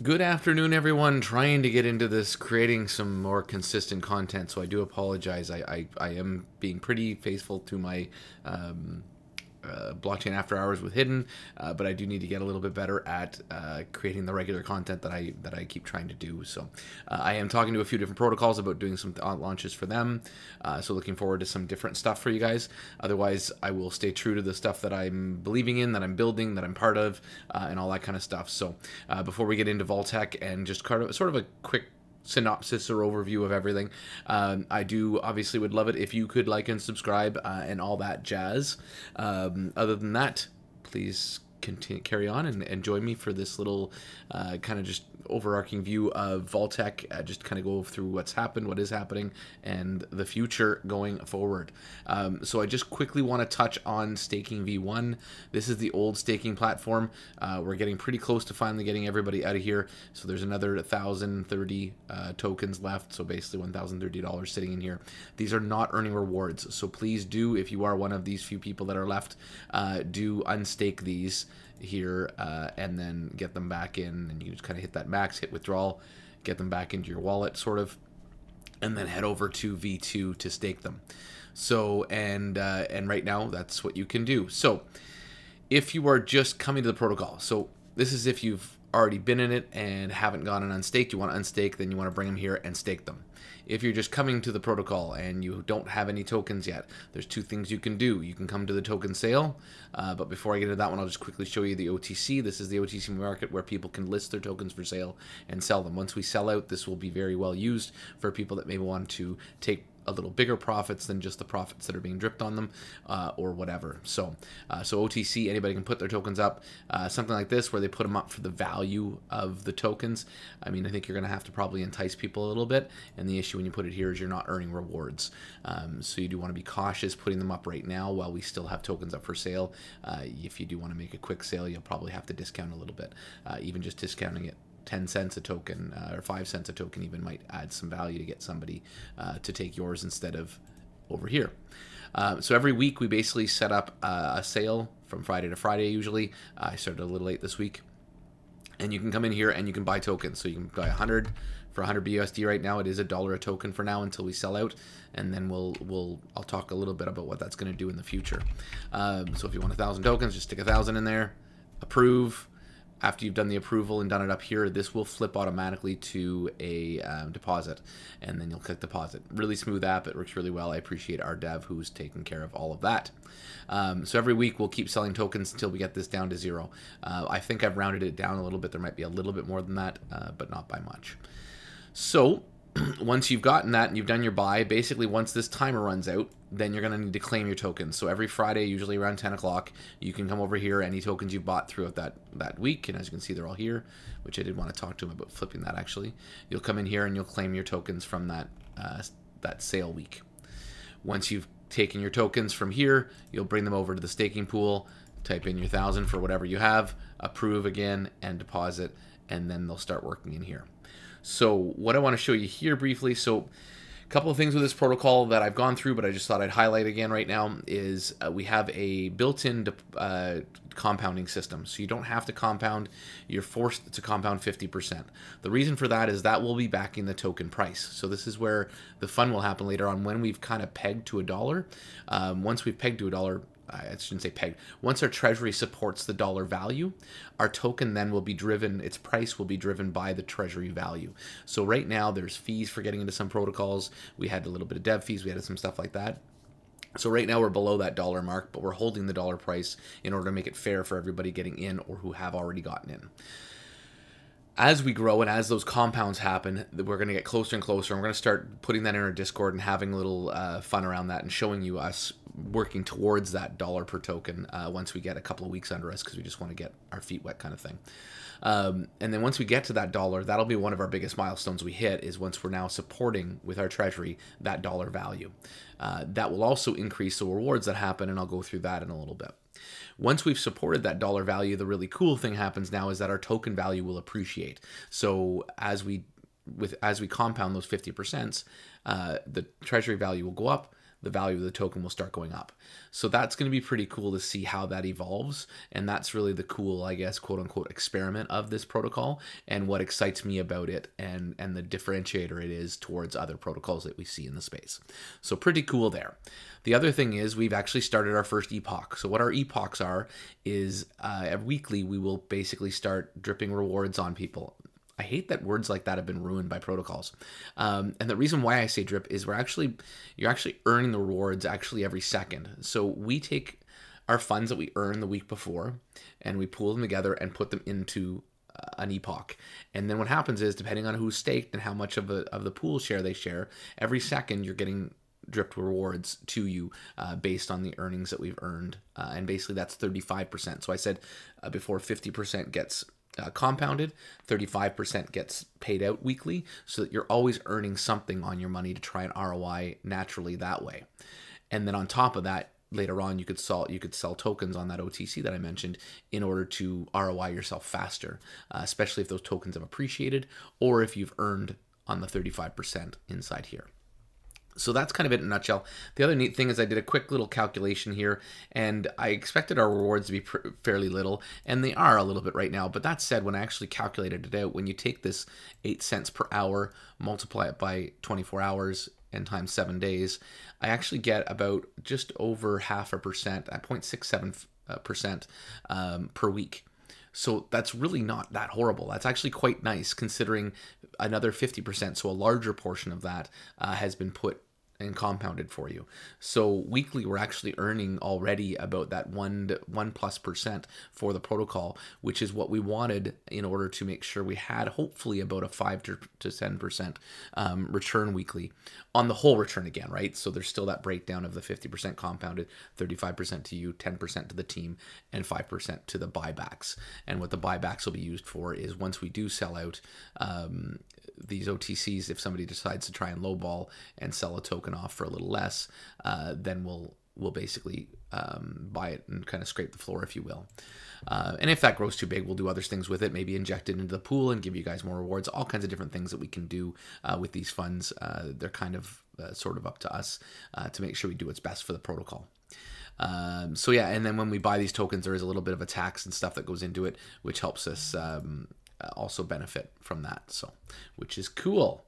Good afternoon, everyone. Trying to get into this, creating some more consistent content. So I do apologize. I am being pretty faithful to my blockchain after hours with hidden, but I do need to get a little bit better at creating the regular content that I keep trying to do. So I am talking to a few different protocols about doing some launches for them. So looking forward to some different stuff for you guys. Otherwise, I will stay true to the stuff that I'm believing in, that I'm building, that I'm part of, and all that kind of stuff. So before we get into Voltech and just sort of a quick synopsis or overview of everything. I do obviously would love it if you could like and subscribe and all that jazz. Other than that, please carry on and join me for this little kind of just overarching view of Voltech, just kind of go through what's happened, what is happening, and the future going forward. So I just quickly want to touch on staking V1. This is the old staking platform. We're getting pretty close to finally getting everybody out of here. So there's another 1,030 tokens left. So basically $1,030 sitting in here. These are not earning rewards. So please do, if you are one of these few people that are left, do unstake these here and then get them back in, and you just kind of hit that max, hit withdrawal, get them back into your wallet sort of, and then head over to V2 to stake them. So and right now that's what you can do. So if you are just coming to the protocol, so this is if you've already been in it and haven't gone and unstaked, you want to unstake, then you want to bring them here and stake them. If you're just coming to the protocol and you don't have any tokens yet, there's two things you can do. You can come to the token sale, but before I get into that one, I'll just quickly show you the OTC. This is the OTC market where people can list their tokens for sale and sell them. Once we sell out, this will be very well used for people that maybe want to take a little bigger profits than just the profits that are being dripped on them, or whatever. So OTC, anybody can put their tokens up. Something like this, where they put them up for the value of the tokens. I mean, I think you're going to have to probably entice people a little bit, and the issue when you put it here is you're not earning rewards. So you do want to be cautious putting them up right now while we still have tokens up for sale. If you do want to make a quick sale, you'll probably have to discount a little bit. Even just discounting it 10 cents a token or 5 cents a token even might add some value to get somebody to take yours instead of over here. So every week we basically set up a sale from Friday to Friday usually. I started a little late this week. And you can come in here and you can buy tokens. So you can buy 100 for 100 BUSD right now. It is $1 a token for now until we sell out, and then I'll talk a little bit about what that's going to do in the future. So if you want 1,000 tokens, just stick 1,000 in there, approve. After you've done the approval and done it up here, this will flip automatically to a deposit, and then you'll click deposit. Really smooth app. It works really well. I appreciate our dev who's taking care of all of that. So every week we'll keep selling tokens until we get this down to 0. I think I've rounded it down a little bit. There might be a little bit more than that, but not by much. So once you've gotten that and you've done your buy, basically once this timer runs out, then you're going to need to claim your tokens. So every Friday, usually around 10 o'clock, you can come over here, any tokens you've bought throughout that week, and as you can see, they're all here, which I did want to talk to them about flipping that actually. You'll come in here and you'll claim your tokens from that sale week. Once you've taken your tokens from here, you'll bring them over to the staking pool, type in your 1,000 for whatever you have, approve again, and deposit, and then they'll start working in here. So what I want to show you here briefly, so a couple of things with this protocol that I've gone through, but I just thought I'd highlight again right now, is we have a built-in compounding system. So you don't have to compound, you're forced to compound 50%. The reason for that is that will be backing the token price. So this is where the fun will happen later on when we've kind of pegged to $1. Once we've pegged to $1, I shouldn't say pegged. Once our treasury supports the dollar value, our token then will be driven, its price will be driven by the treasury value. So right now there's fees for getting into some protocols. We had a little bit of dev fees, we had some stuff like that. So right now we're below that dollar mark, but we're holding the dollar price in order to make it fair for everybody getting in or who have already gotten in. As we grow and as those compounds happen, we're going to get closer and closer. And we're going to start putting that in our Discord and having a little fun around that and showing you us working towards that dollar per token once we get a couple of weeks under us, because we just want to get our feet wet kind of thing. And then once we get to that dollar, that'll be one of our biggest milestones we hit, is once we're now supporting with our treasury that dollar value. That will also increase the rewards that happen, and I'll go through that in a little bit. Once we've supported that dollar value, the really cool thing happens now is that our token value will appreciate. So as we compound those 50%, the treasury value will go up, the value of the token will start going up. So that's going to be pretty cool to see how that evolves. And that's really the cool, I guess, quote unquote, experiment of this protocol, and what excites me about it, and the differentiator it is towards other protocols that we see in the space. So pretty cool there. The other thing is we've actually started our first epoch. So what our epochs are is weekly we will basically start dripping rewards on people. I hate that words like that have been ruined by protocols. And the reason why I say drip is you're actually earning the rewards actually every second. So we take our funds that we earn the week before and we pool them together and put them into an epoch. And then what happens is, depending on who's staked and how much of the pool share they share, every second you're getting dripped rewards to you based on the earnings that we've earned. And basically that's 35%. So I said before 50% gets compounded, 35% gets paid out weekly, so that you're always earning something on your money to try and ROI naturally that way. And then on top of that, later on you could sell tokens on that OTC that I mentioned in order to ROI yourself faster, especially if those tokens have appreciated or if you've earned on the 35% inside here. So that's kind of it in a nutshell. The other neat thing is I did a quick little calculation here, and I expected our rewards to be fairly little, and they are a little bit right now. But that said, when I actually calculated it out, when you take this 8 cents per hour, multiply it by 24 hours, and times 7 days, I actually get about just over 0.5%, at 0.67% per week. So that's really not that horrible. That's actually quite nice, considering another 50%, so a larger portion of that has been put and compounded for you. So weekly, we're actually earning already about that 1+% for the protocol, which is what we wanted in order to make sure we had hopefully about a 5 to 10% return weekly on the whole return again, right? So there's still that breakdown of the 50% compounded, 35% to you, 10% to the team, and 5% to the buybacks. And what the buybacks will be used for is, once we do sell out these OTCs, if somebody decides to try and lowball and sell a token off for a little less, then we'll basically buy it and kind of scrape the floor, if you will. And if that grows too big, we'll do other things with it, maybe inject it into the pool and give you guys more rewards, all kinds of different things that we can do with these funds. They're kind of sort of up to us to make sure we do what's best for the protocol. So yeah, and then when we buy these tokens, there is a little bit of a tax and stuff that goes into it, which helps us also benefit from that, so which is cool.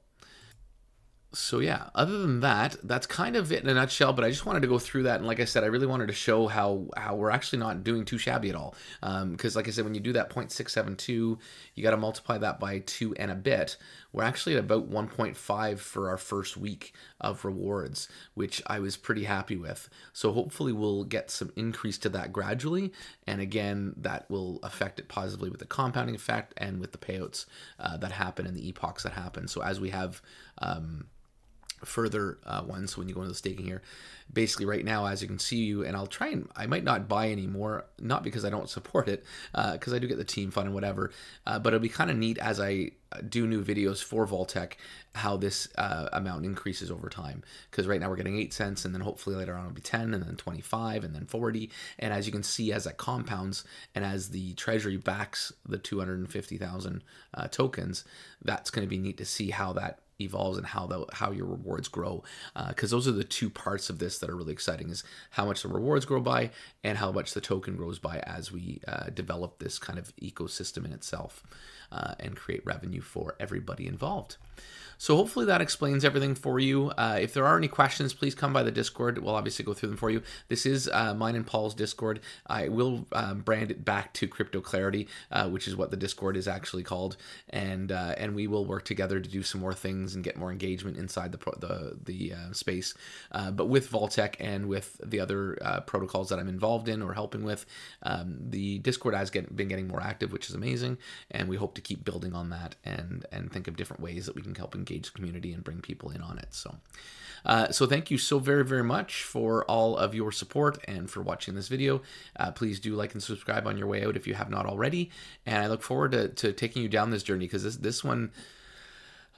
So yeah, other than that, that's kind of it in a nutshell, but I just wanted to go through that. And like I said, I really wanted to show how we're actually not doing too shabby at all. Because like I said, when you do that 0.672, you got to multiply that by 2 and a bit. We're actually at about 1.5 for our first week of rewards, which I was pretty happy with. So hopefully we'll get some increase to that gradually. And again, that will affect it positively with the compounding effect and with the payouts that happen and the epochs that happen. So as we have further ones, so when you go into the staking here, basically right now, as you can see, and I might not buy any more, not because I don't support it, because I do get the team fund and whatever, but it'll be kind of neat as I do new videos for Voltech, how this amount increases over time. Because right now we're getting 8 cents, and then hopefully later on it'll be 10, and then 25, and then 40. And as you can see, as that compounds, and as the treasury backs the 250,000 tokens, that's going to be neat to see how that evolves and how your rewards grow, because those are the two parts of this that are really exciting, is how much the rewards grow by and how much the token grows by as we develop this kind of ecosystem in itself and create revenue for everybody involved. So hopefully that explains everything for you. If there are any questions, please come by the Discord. We'll obviously go through them for you. This is mine and Paul's Discord. I will brand it back to Crypto Clarity, which is what the Discord is actually called, and we will work together to do some more things and get more engagement inside the space. But with Voltech and with the other protocols that I'm involved in or helping with, the Discord has been getting more active, which is amazing, and we hope to keep building on that and think of different ways that we can help engage the community and bring people in on it. So thank you so very, very much for all of your support and for watching this video. Please do like and subscribe on your way out if you have not already. And I look forward to taking you down this journey, because this one,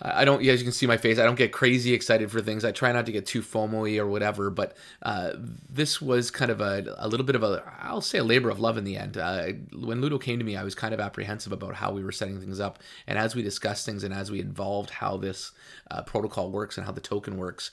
I don't, yeah, as you can see my face, I don't get crazy excited for things. I try not to get too FOMO-y or whatever, but this was kind of a little bit of a, I'll say a labor of love in the end. When Ludo came to me, I was kind of apprehensive about how we were setting things up. And as we discussed things and as we involved how this protocol works and how the token works,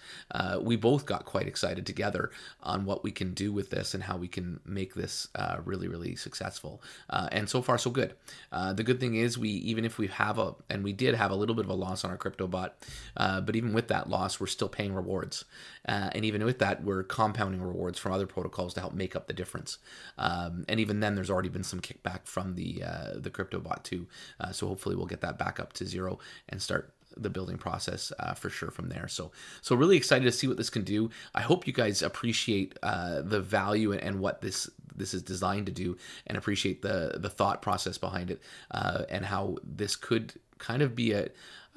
we both got quite excited together on what we can do with this and how we can make this really, really successful. And so far, so good. The good thing is even if we have and we did have a little bit of a loss on our crypto bot, but even with that loss, we're still paying rewards. And even with that, we're compounding rewards from other protocols to help make up the difference. And even then, there's already been some kickback from the crypto bot too. So hopefully we'll get that back up to 0 and start the building process for sure from there. So really excited to see what this can do. I hope you guys appreciate the value and what this is designed to do, and appreciate the thought process behind it, and how this could kind of be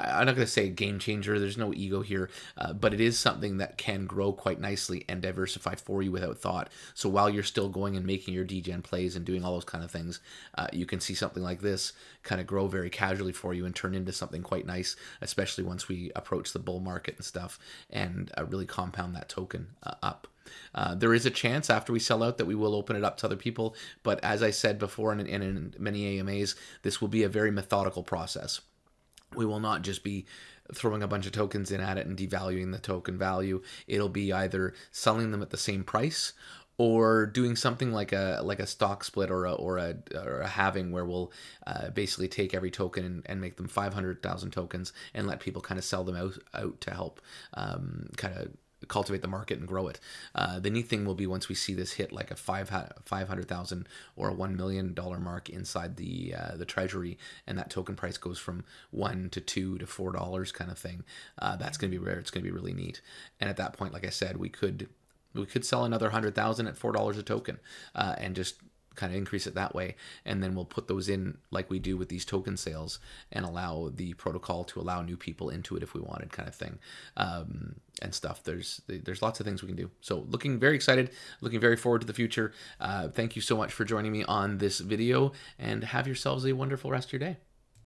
I'm not going to say a game changer. There's no ego here, but it is something that can grow quite nicely and diversify for you without thought. So while you're still going and making your degen plays and doing all those kind of things, you can see something like this kind of grow very casually for you and turn into something quite nice, especially once we approach the bull market and stuff, and really compound that token up. There is a chance after we sell out that we will open it up to other people, but as I said before in many AMAs, this will be a very methodical process. We will not just be throwing a bunch of tokens in at it and devaluing the token value. It'll be either selling them at the same price or doing something like a stock split or a halving, where we'll basically take every token and make them 500,000 tokens and let people kind of sell them out to help kind of cultivate the market and grow it. The neat thing will be once we see this hit like a 500,000 or a $1 million mark inside the treasury, and that token price goes from $1 to $2 to $4 kind of thing. That's going to be rare. It's going to be really neat. And at that point, like I said, we could sell another 100,000 at $4 a token, and just kind of increase it that way, and then we'll put those in like we do with these token sales and allow the protocol to allow new people into it if we wanted, kind of thing, and stuff. There's lots of things we can do. So looking very excited, looking very forward to the future. Thank you so much for joining me on this video, and have yourselves a wonderful rest of your day.